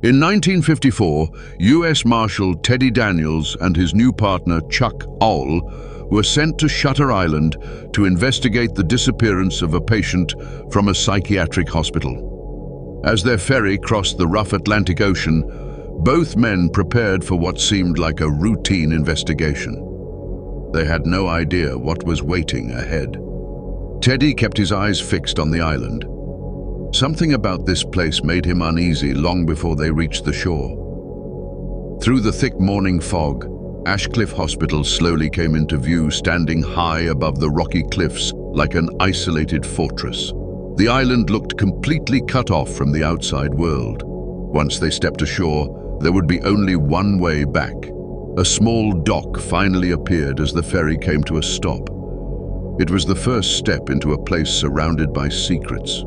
In 1954, U.S. Marshal Teddy Daniels and his new partner Chuck Owl were sent to Shutter Island to investigate the disappearance of a patient from a psychiatric hospital. As their ferry crossed the rough Atlantic Ocean, both men prepared for what seemed like a routine investigation. They had no idea what was waiting ahead. Teddy kept his eyes fixed on the island. Something about this place made him uneasy long before they reached the shore. Through the thick morning fog, Ashcliff Hospital slowly came into view, standing high above the rocky cliffs like an isolated fortress. The island looked completely cut off from the outside world. Once they stepped ashore, there would be only one way back. A small dock finally appeared as the ferry came to a stop. It was the first step into a place surrounded by secrets.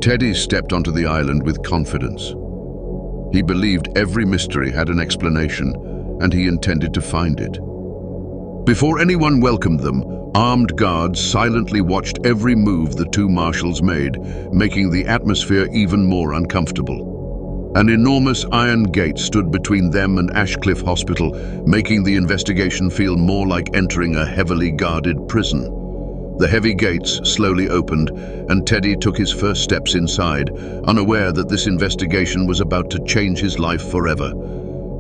Teddy stepped onto the island with confidence. He believed every mystery had an explanation, and he intended to find it. Before anyone welcomed them, armed guards silently watched every move the two marshals made, making the atmosphere even more uncomfortable. An enormous iron gate stood between them and Ashcliff Hospital, making the investigation feel more like entering a heavily guarded prison. The heavy gates slowly opened, and Teddy took his first steps inside, unaware that this investigation was about to change his life forever.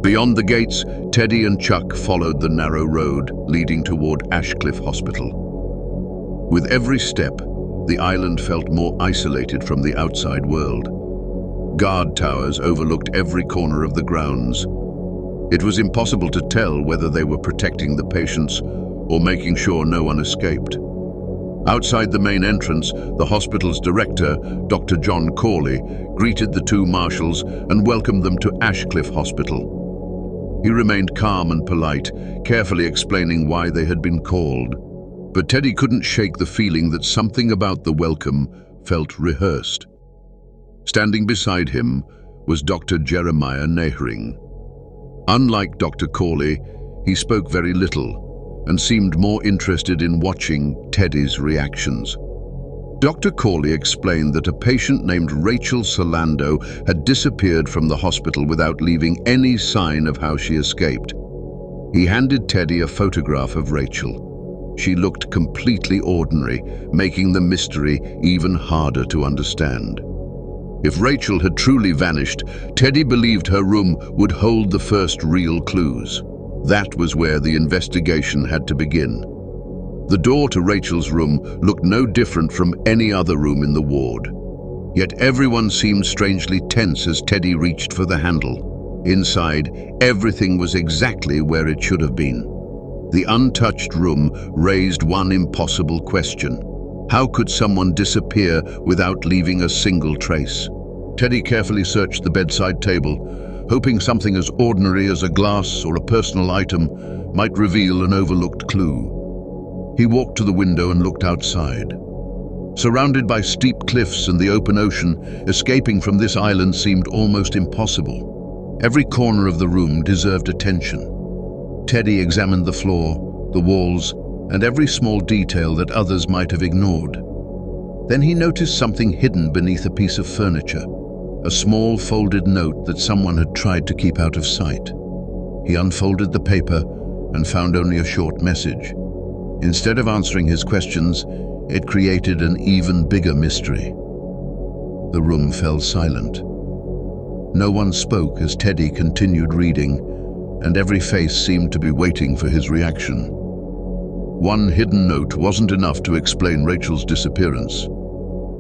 Beyond the gates, Teddy and Chuck followed the narrow road leading toward Ashcliff Hospital. With every step, the island felt more isolated from the outside world. Guard towers overlooked every corner of the grounds. It was impossible to tell whether they were protecting the patients or making sure no one escaped. Outside the main entrance, the hospital's director, Dr. John Corley, greeted the two marshals and welcomed them to Ashcliff Hospital. He remained calm and polite, carefully explaining why they had been called. But Teddy couldn't shake the feeling that something about the welcome felt rehearsed. Standing beside him was Dr. Jeremiah Nehring. Unlike Dr. Corley, he spoke very little and seemed more interested in watching Teddy's reactions. Dr. Corley explained that a patient named Rachel Solando had disappeared from the hospital without leaving any sign of how she escaped. He handed Teddy a photograph of Rachel. She looked completely ordinary, making the mystery even harder to understand. If Rachel had truly vanished, Teddy believed her room would hold the first real clues. That was where the investigation had to begin. The door to Rachel's room looked no different from any other room in the ward. Yet everyone seemed strangely tense as Teddy reached for the handle. Inside, everything was exactly where it should have been. The untouched room raised one impossible question. How could someone disappear without leaving a single trace? Teddy carefully searched the bedside table, hoping something as ordinary as a glass or a personal item might reveal an overlooked clue. He walked to the window and looked outside. Surrounded by steep cliffs and the open ocean, escaping from this island seemed almost impossible. Every corner of the room deserved attention. Teddy examined the floor, the walls, and every small detail that others might have ignored. Then he noticed something hidden beneath a piece of furniture. A small folded note that someone had tried to keep out of sight. He unfolded the paper and found only a short message. Instead of answering his questions, it created an even bigger mystery. The room fell silent. No one spoke as Teddy continued reading, and every face seemed to be waiting for his reaction. One hidden note wasn't enough to explain Rachel's disappearance.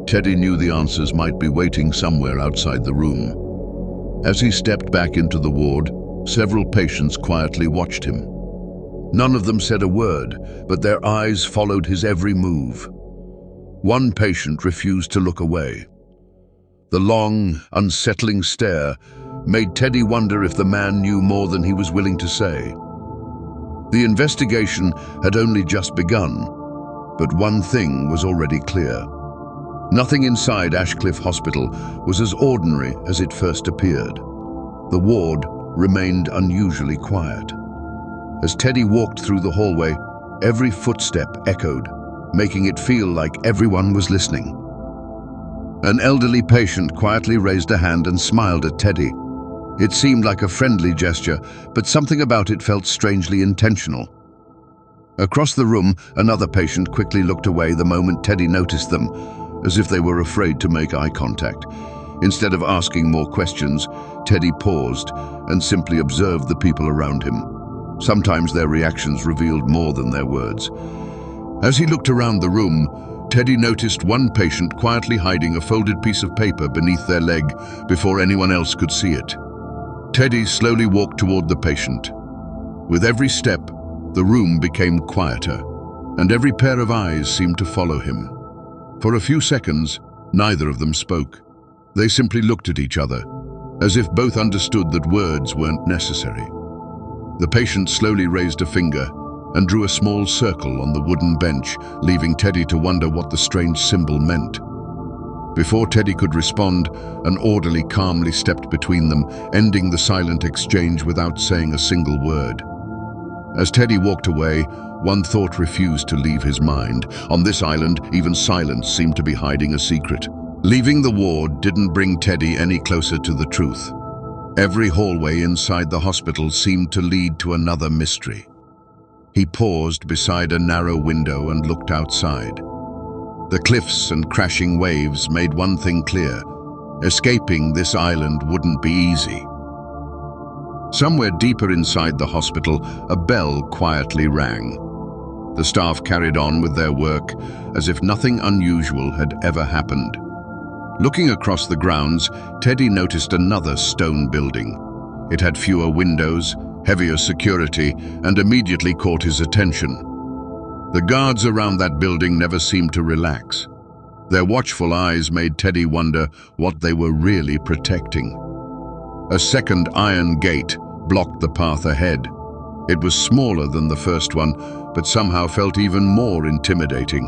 Teddy knew the answers might be waiting somewhere outside the room. As he stepped back into the ward, several patients quietly watched him. None of them said a word, but their eyes followed his every move. One patient refused to look away. The long, unsettling stare made Teddy wonder if the man knew more than he was willing to say. The investigation had only just begun, but one thing was already clear. Nothing inside Ashcliff Hospital was as ordinary as it first appeared. The ward remained unusually quiet. As Teddy walked through the hallway, every footstep echoed, making it feel like everyone was listening. An elderly patient quietly raised a hand and smiled at Teddy. It seemed like a friendly gesture, but something about it felt strangely intentional. Across the room, another patient quickly looked away the moment Teddy noticed them, as if they were afraid to make eye contact. Instead of asking more questions, Teddy paused and simply observed the people around him. Sometimes their reactions revealed more than their words. As he looked around the room, Teddy noticed one patient quietly hiding a folded piece of paper beneath their leg before anyone else could see it. Teddy slowly walked toward the patient. With every step, the room became quieter, and every pair of eyes seemed to follow him. For a few seconds, neither of them spoke. They simply looked at each other, as if both understood that words weren't necessary. The patient slowly raised a finger and drew a small circle on the wooden bench, leaving Teddy to wonder what the strange symbol meant. Before Teddy could respond, an orderly calmly stepped between them, ending the silent exchange without saying a single word. As Teddy walked away, one thought refused to leave his mind. On this island, even silence seemed to be hiding a secret. Leaving the ward didn't bring Teddy any closer to the truth. Every hallway inside the hospital seemed to lead to another mystery. He paused beside a narrow window and looked outside. The cliffs and crashing waves made one thing clear: escaping this island wouldn't be easy. Somewhere deeper inside the hospital, a bell quietly rang. The staff carried on with their work as if nothing unusual had ever happened. Looking across the grounds, Teddy noticed another stone building. It had fewer windows, heavier security, and immediately caught his attention. The guards around that building never seemed to relax. Their watchful eyes made Teddy wonder what they were really protecting. A second iron gate blocked the path ahead. It was smaller than the first one, but somehow felt even more intimidating.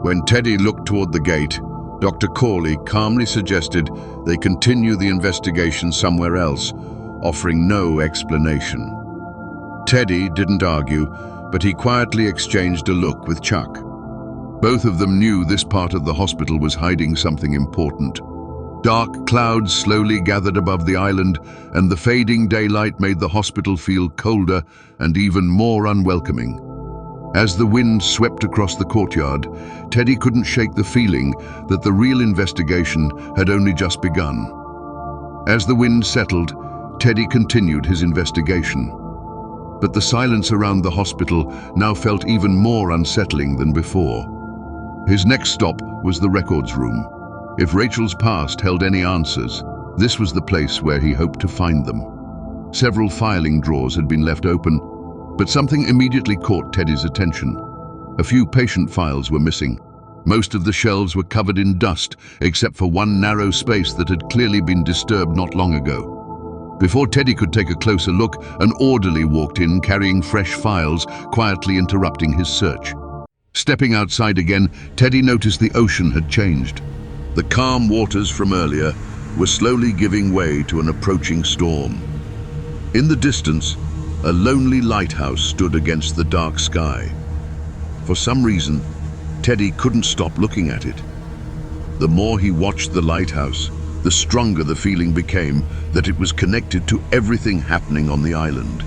When Teddy looked toward the gate, Dr. Corley calmly suggested they continue the investigation somewhere else, offering no explanation. Teddy didn't argue, but he quietly exchanged a look with Chuck. Both of them knew this part of the hospital was hiding something important. Dark clouds slowly gathered above the island, and the fading daylight made the hospital feel colder and even more unwelcoming. As the wind swept across the courtyard, Teddy couldn't shake the feeling that the real investigation had only just begun. As the wind settled, Teddy continued his investigation. But the silence around the hospital now felt even more unsettling than before. His next stop was the records room. If Rachel's past held any answers, this was the place where he hoped to find them. Several filing drawers had been left open, but something immediately caught Teddy's attention. A few patient files were missing. Most of the shelves were covered in dust, except for one narrow space that had clearly been disturbed not long ago. Before Teddy could take a closer look, an orderly walked in carrying fresh files, quietly interrupting his search. Stepping outside again, Teddy noticed the ocean had changed. The calm waters from earlier were slowly giving way to an approaching storm. In the distance, a lonely lighthouse stood against the dark sky. For some reason, Teddy couldn't stop looking at it. The more he watched the lighthouse, the stronger the feeling became that it was connected to everything happening on the island.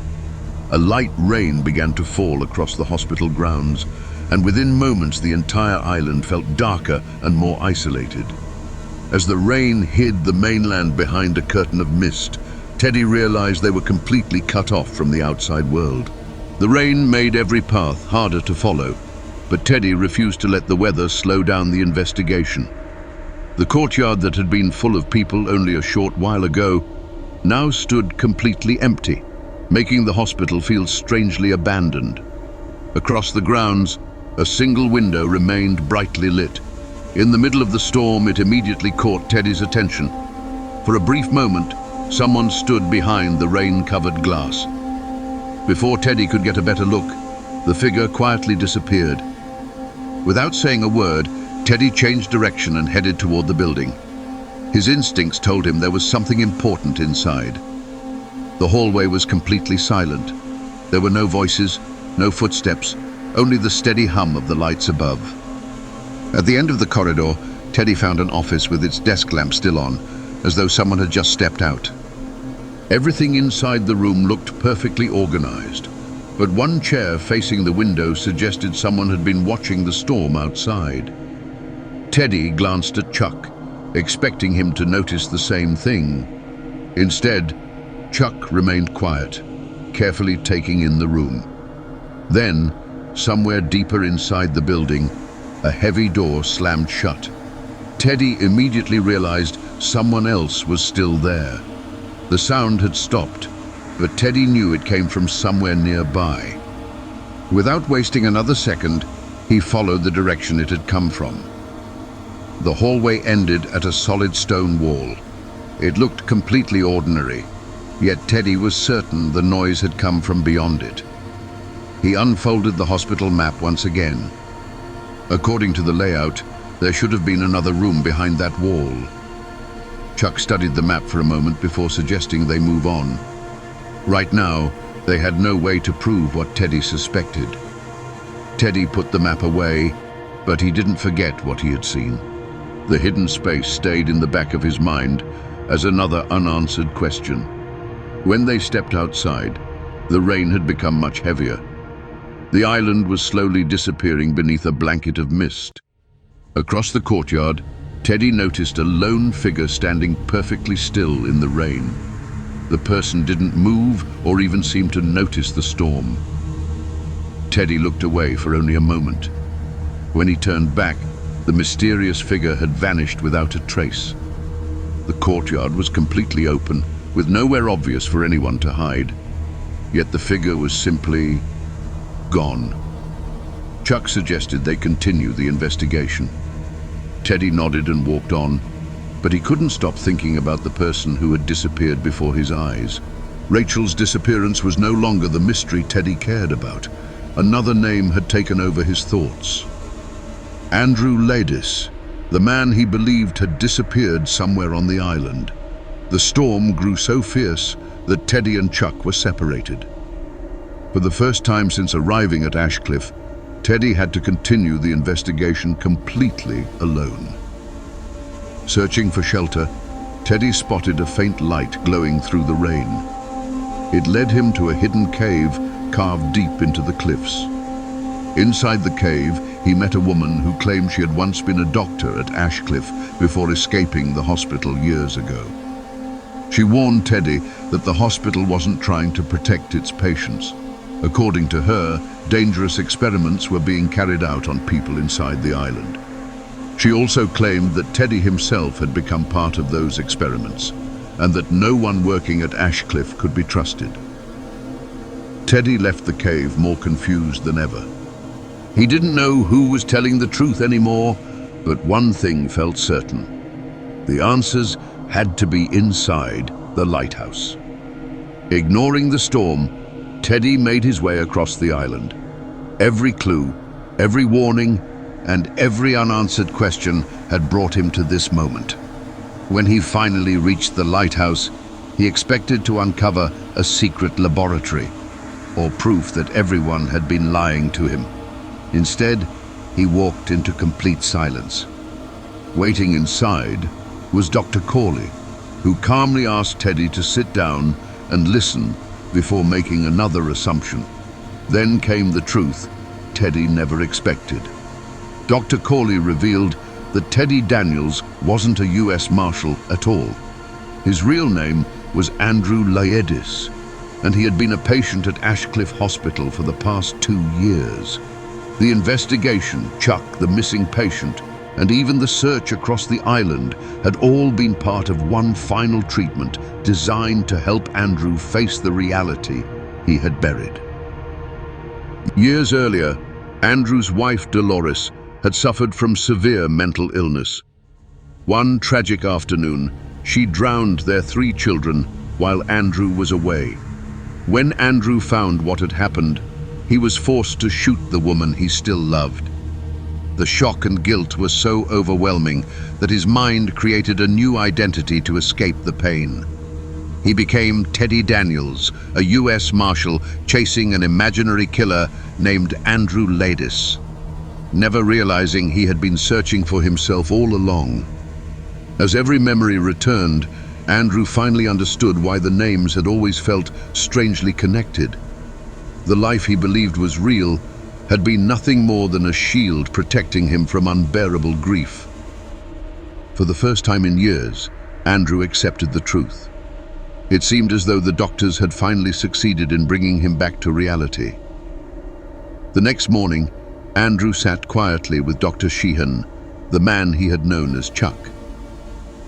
A light rain began to fall across the hospital grounds, and within moments the entire island felt darker and more isolated. As the rain hid the mainland behind a curtain of mist, Teddy realized they were completely cut off from the outside world. The rain made every path harder to follow, but Teddy refused to let the weather slow down the investigation. The courtyard that had been full of people only a short while ago now stood completely empty, making the hospital feel strangely abandoned. Across the grounds, a single window remained brightly lit. In the middle of the storm, it immediately caught Teddy's attention. For a brief moment, someone stood behind the rain-covered glass. Before Teddy could get a better look, the figure quietly disappeared. Without saying a word, Teddy changed direction and headed toward the building. His instincts told him there was something important inside. The hallway was completely silent. There were no voices, no footsteps, only the steady hum of the lights above. At the end of the corridor, Teddy found an office with its desk lamp still on, as though someone had just stepped out. Everything inside the room looked perfectly organized, but one chair facing the window suggested someone had been watching the storm outside. Teddy glanced at Chuck, expecting him to notice the same thing. Instead, Chuck remained quiet, carefully taking in the room. Then, somewhere deeper inside the building, a heavy door slammed shut. Teddy immediately realized someone else was still there. The sound had stopped, but Teddy knew it came from somewhere nearby. Without wasting another second, he followed the direction it had come from. The hallway ended at a solid stone wall. It looked completely ordinary, yet Teddy was certain the noise had come from beyond it. He unfolded the hospital map once again. According to the layout, there should have been another room behind that wall. Chuck studied the map for a moment before suggesting they move on. Right now, they had no way to prove what Teddy suspected. Teddy put the map away, but he didn't forget what he had seen. The hidden space stayed in the back of his mind as another unanswered question. When they stepped outside, the rain had become much heavier. The island was slowly disappearing beneath a blanket of mist. Across the courtyard, Teddy noticed a lone figure standing perfectly still in the rain. The person didn't move or even seem to notice the storm. Teddy looked away for only a moment. When he turned back, the mysterious figure had vanished without a trace. The courtyard was completely open, with nowhere obvious for anyone to hide. Yet the figure was simply gone. Chuck suggested they continue the investigation. Teddy nodded and walked on, but he couldn't stop thinking about the person who had disappeared before his eyes. Rachel's disappearance was no longer the mystery Teddy cared about. Another name had taken over his thoughts. Andrew Ladis, the man he believed had disappeared somewhere on the island. The storm grew so fierce that Teddy and Chuck were separated. For the first time since arriving at Ashcliff, Teddy had to continue the investigation completely alone. Searching for shelter, Teddy spotted a faint light glowing through the rain. It led him to a hidden cave carved deep into the cliffs. Inside the cave, he met a woman who claimed she had once been a doctor at Ashcliff before escaping the hospital years ago. She warned Teddy that the hospital wasn't trying to protect its patients. According to her, dangerous experiments were being carried out on people inside the island. She also claimed that Teddy himself had become part of those experiments, and that no one working at Ashcliff could be trusted. Teddy left the cave more confused than ever. He didn't know who was telling the truth anymore, but one thing felt certain. The answers had to be inside the lighthouse. Ignoring the storm, Teddy made his way across the island. Every clue, every warning, and every unanswered question had brought him to this moment. When he finally reached the lighthouse, he expected to uncover a secret laboratory, or proof that everyone had been lying to him. Instead, he walked into complete silence. Waiting inside was Dr. Corley, who calmly asked Teddy to sit down and listen before making another assumption. Then came the truth Teddy never expected. Dr. Corley revealed that Teddy Daniels wasn't a U.S. Marshal at all. His real name was Andrew Ladis, and he had been a patient at Ashcliff Hospital for the past 2 years. The investigation, Chuck, the missing patient, and even the search across the island had all been part of one final treatment designed to help Andrew face the reality he had buried. Years earlier, Andrew's wife Dolores had suffered from severe mental illness. One tragic afternoon, she drowned their 3 children while Andrew was away. When Andrew found what had happened, he was forced to shoot the woman he still loved. The shock and guilt were so overwhelming that his mind created a new identity to escape the pain. He became Teddy Daniels, a U.S. Marshal chasing an imaginary killer named Andrew Ladis. never realizing he had been searching for himself all along. As every memory returned, Andrew finally understood why the names had always felt strangely connected. The life he believed was real had been nothing more than a shield protecting him from unbearable grief. For the first time in years, Andrew accepted the truth. It seemed as though the doctors had finally succeeded in bringing him back to reality. The next morning, Andrew sat quietly with Dr. Sheehan, the man he had known as Chuck.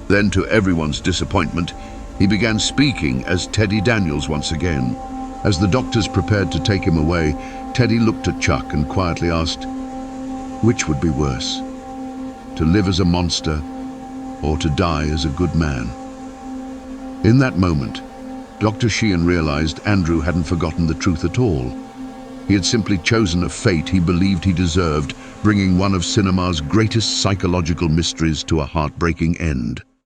Then, to everyone's disappointment, he began speaking as Teddy Daniels once again. As the doctors prepared to take him away, Teddy looked at Chuck and quietly asked, "Which would be worse? To live as a monster or to die as a good man?" In that moment, Dr. Sheehan realized Andrew hadn't forgotten the truth at all. He had simply chosen a fate he believed he deserved, bringing one of cinema's greatest psychological mysteries to a heartbreaking end.